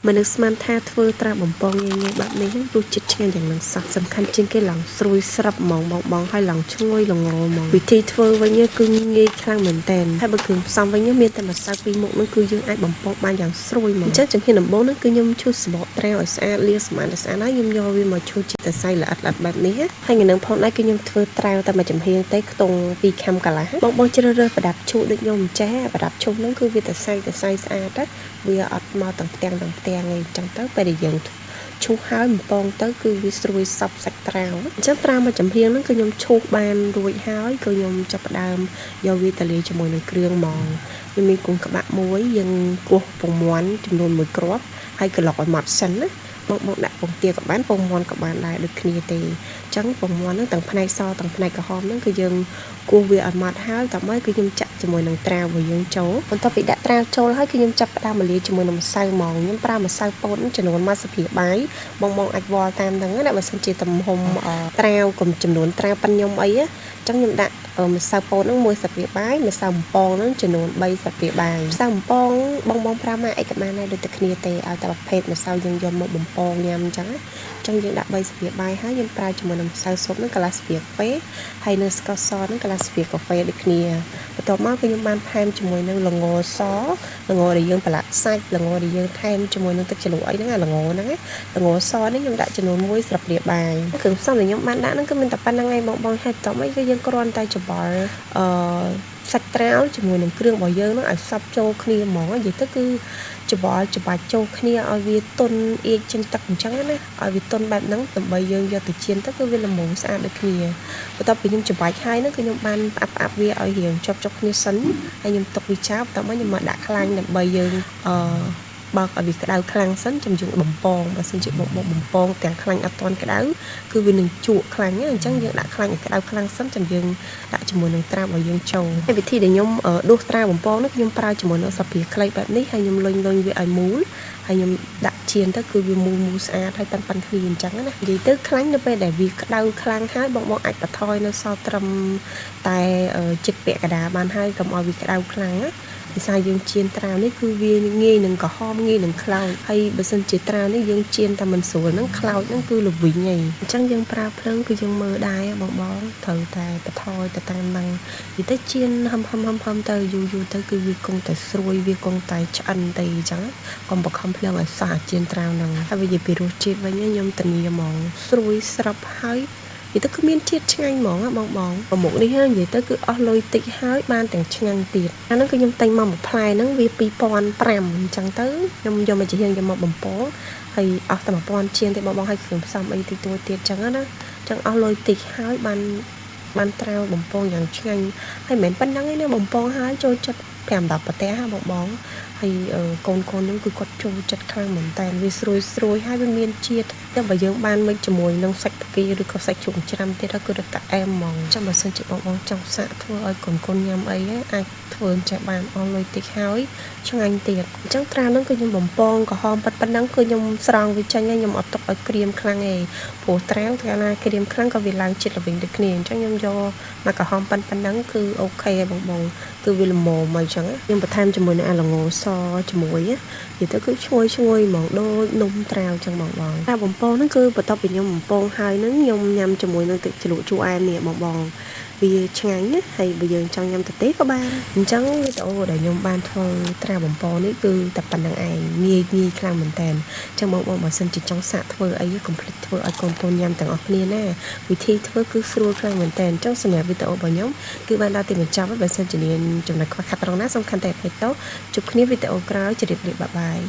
មនុស្សស្មានថាធ្វើត្រាបំពងងាយៗបែបនេះរសជាតិឆ្ងាញ់យ៉ាងណាសោះសំខាន់ជាងគេឡើងស្រួយស្រាប់ហ្មងបងហើយឡើងឈ្ងុយល្ងហ្មងវិធីធ្វើវិញគឺងាយខ្លាំងមែនតើហើយបើគ្រឿងផ្សំវិញមានតែម្សៅពីរមុខនោះគឺយើងអាចបំពងបានយ៉ាងស្រួយហ្មងអញ្ចឹងជំហានដំបូងនោះគឺខ្ញុំឈូសសបកត្រាវឲ្យស្អាតលាងសម្អាតឲ្យស្អាតហើយខ្ញុំយកវាមកឈូសជាសរសៃល្អិតៗបែបនេះហើយនៅនឹងផងដែរគឺខ្ញុំធ្វើត្រាវតែមួយចំហៀងទេខ្ទង់2ខាំកន្លះបងជ្រើសរើសប្រដាប់ឈូសដូចខ្ញុំចាស់ប្រដាប់ឈូសហ្នឹងគឺវាសរសៃស្អាតវាអត់មកទាំងផ្ទាំងឯងចឹងទៅពេលដែលយើងឈូសហើយបំពងទៅគឺវាស្រួយសប់សាច់ត្រាវអញ្ចឹងត្រាវមួយចំហៀងហ្នឹងគឺខ្ញុំឈូសបានរួចហើយគឺខ្ញុំចាប់ផ្ដើមយកវាទៅលាយជាមួយនឹងគ្រឿងហ្មងវាមានគុំក្បាក់មួយយើងគោះពងមាន់ចំនួន1គ្រាប់ហើយក្លុកឲ្យម៉ត់សិនណាបងដាក់ពងទាក៏បានពងមាន់ក៏បានដែរដូចគ្នាទេអញ្ចឹងពងមាន់ហ្នឹងទាំងផ្នែកសទាំងផ្នែកក្រហមហ្នឹងគឺយើងគោះវាឲ្យម៉ត់ហើយតមកគឺខ្ញុំចាក់ជាមួយនឹងត្រាវរបស់យើងចូលបន្ទាប់ពីដាក់ត្រាវចូលហើយគឺខ្ញុំចាប់ផ្ដើមលាយជាមួយនឹងម្សៅហ្មងខ្ញុំប្រើម្សៅពោតចំនួន1ស្លាបព្រាបាយបងអាចវល់តាមហ្នឹងណាបើសិនជាទំហំត្រាវកុំចំនួនត្រាវប៉ិនខ្ញុំអីអញ្ចឹងខ្ញុំដាក់ម្សៅពោតហ្នឹង1ស្លាបព្រាបាយម្សៅបំពងហ្នឹងចំនួន3ស្លាបព្រាបាយម្សៅបំពងបងប្រើមកអីក៏បានដែរដូចតែគ្នាទេឲ្យតែប្រភេទម្សៅយើងយកមកបំពងញ៉ាំអញ្ចឹងយើងដាក់3ស្លាបព្រាបាយហើយយើងប្រើជាមួយនឹងម្សៅស៊ុបហ្នឹងកន្លះស្លាបព្រាកាហ្វេហើយនៅស្ករសហ្នឹងកន្លះស្លាបព្រាកាហ្វេដូចគ្នាបន្ទាប់មកគឺខ្ញុំបានថែមជាមួយនឹងល្ងសល្ងដែលយើងប្រឡាក់សាច់ល្ងដែលយើងថែមជាមួយនឹងទឹកជ្រលក់អីហ្នឹងល្ងហ្នឹងល្ងសនេះខ្ញុំដាក់ចំនួន1ស្លាបព្រាបាយគ្រឿងផ្សំដែលខ្ញុំបានដាក់ហ្នឹងគឺមានតែប៉ុណ្្នឹងឯងបងហើយបន្ទាប់មកគឺយើងគ្រាន់តែច្បល់សាច់ត្រាវជាមួយនឹងគ្រឿងរបស់យើងហ្នឹងឲ្យសព្វចូលគ្នាហ្មងនិយាយទៅគឺច្បល់ច្បាច់ចូលគ្នាឲ្យវាទន់អៀកចេញទឹកអញ្ចឹងណាឲ្យវាទន់បែបហ្នឹងដើម្បីយើងយកទៅចៀនទៅគឺវាល្មមស្អាតដូចគ្នាបន្ទាប់ពីខ្ញុំច្របាច់ហើយហ្នឹងគឺខ្ញុំបានផ្អាប់វាឲ្យរៀងជាប់គ្នាសិនហើយខ្ញុំទុកវាចោលបន្ទាប់មកខ្ញុំមកដាក់ខ្លាញ់ដើម្បីយើងបើកឲ្យវាក្តៅខ្លាំងសិនចាំយើងបំពងបើសិនជាបំពងទាំងខ្លាញ់អត់ទាន់ក្តៅគឺវានឹងជក់ខ្លាញ់អញ្ចឹងយើងដាក់ខ្លាញ់ឲ្យក្តៅខ្លាំងសិនចាំយើងដាក់ជាមួយនឹងត្រាវរបស់យើងចូលហើយវិធីដែលខ្ញុំដួសត្រាវបំពងនេះខ្ញុំប្រើជាមួយនឹងស្លាបព្រាខ្លីបែបនេះហើយខ្ញុំលុញវាឲ្យមូលហើយខ្ញុំដាក់ជៀនទៅគឺវាមូលស្អាតហើយប៉ិនគ្នាអញ្ចឹងណានិយាយទៅខ្លាញ់នៅពេលដែលវាក្តៅខ្លាំងហើយបងអាចបន្ថយនៅសល់ត្រឹមតែចិត្តពាក់កណ្ដាលបានហើយកុំឲ្យវាក្តៅខ្លាំងណាភាសាយើងជៀនត្រាវនេះគឺវាងាយនឹងក្រហមងាយនឹងខ្លោចហើយបើសិនជាត្រាវនេះយើងជៀនតែមិនស្រួលហ្នឹងខ្លោចហ្នឹងគឺល្វីងហីអញ្ចឹងយើងប្រើភ្លើងគឺយើងមើលដែរបងត្រូវតែបន្ថយទៅតាមហ្នឹងនិយាយទៅជៀនហឹមទៅយូរទៅគឺវាគង់តែស្រួយវាគង់តែឆ្អិនទៅអញ្ចឹងកុំបខំភ្លើងឲ្យសោះអាជៀនត្រាវហ្នឹងហើយវានិយាយពីរសជាតិវិញខ្ញុំធានាហ្មងស្រួយស្រាប់ហើយនិយាយទៅគឺមានជាតិឆ្ងាញ់ហ្មងបងប្រមុខនេះនិយាយទៅគឺអស់លុយតិចហើយបានទាំងឆ្ងាញ់ទៀតអាហ្នឹងគឺខ្ញុំទិញមកមួយផ្លែហ្នឹងវា2500អញ្ចឹងទៅខ្ញុំយកមកជារៀងយកមកបំពងហើយអស់តែ1000ជាងទេបងហើយគ្រឿងផ្សំអីតិចតួចទៀតអញ្ចឹងណាអញ្ចឹងអស់លុយតិចហើយបានត្រាវបំពងយ៉ាងឆ្ងាញ់ហើយមិនមែនប៉ុណ្្នឹងទេណាបំពងហើយចូលចិត្ត5-10ប្រទេសបងហើយកូនខ្ញុំគឺគាត់ចូលចិត្តខ្លាំងមែនតើវាស្រួយហើយវាមានជាតិតែបើយើងបានមិចជាមួយនឹងសាច់ផ្កាឬក៏សាច់ជ្រូកច្រាំទៀតគឺរត់តែអែមហ្មងចាំបើសិនជាបងចង់សាកធ្វើឲ្យកូនញ៉ាំអីអាចធ្វើចេះបានអស់លុយតិចហើយឆ្ងាញ់ទៀតអញ្ចឹងត្រាវហ្នឹងគឺខ្ញុំបំពងក្រហមប៉ុណ្ណឹងគឺខ្ញុំស្រង់វាចេញហើយខ្ញុំអត់ទុកឲ្យក្រៀមខ្លាំងទេព្រោះត្រាវកាលណាក្រៀមខ្លាំងក៏វាឡើងជាតិល្វីងដូចគ្នាអញ្ចឹងខ្ញុំយកមកក្រហមប៉ុណ្ណឹងគឺអូខេបងគឺវាល្មមមកអញ្ចឹងខ្ញុំបន្ថែមជាមួយនឹងអាល្ងសជាមួយនិយាយទៅគឺឈ្ងុយហ្មងដូចនំត្រាវអញ្ចឹងបងតែបំពងហ្នឹងគឺបន្ទាប់ពីខ្ញុំបំពងហើយហ្នឹងខ្ញុំញ៉ាំជាមួយនឹងទឹកជ្រលក់ជូរអែមនេះបងវាឆ្ងាញ់ណាហើយបើយើងចង់ញ៉ាំទៅទេក៏បានអញ្ចឹងវីដេអូដែលខ្ញុំបានធ្វើត្រាវបំពងនេះគឺតែប៉ុណ្្នឹងឯងងាយខ្លាំងមែនតើអញ្ចឹងបងបើសិនជាចង់សាកធ្វើអីកុំភ្លេចធ្វើឲ្យកូនញ៉ាំទាំងអស់គ្នាណាវិធីធ្វើគឺស្រួលខ្លាំងមែនតើអញ្ចឹងសម្រាប់វីដេអូរបស់ខ្ញុំគឺបានដល់ទីបញ្ចប់ហើយបើសិនជាមានចំណុចខ្វះខាតត្រង់ណាសំខាន់តែភ្លេចទៅជួបគ្នាវីដេអូក្រោយជម្រាបលាបាយ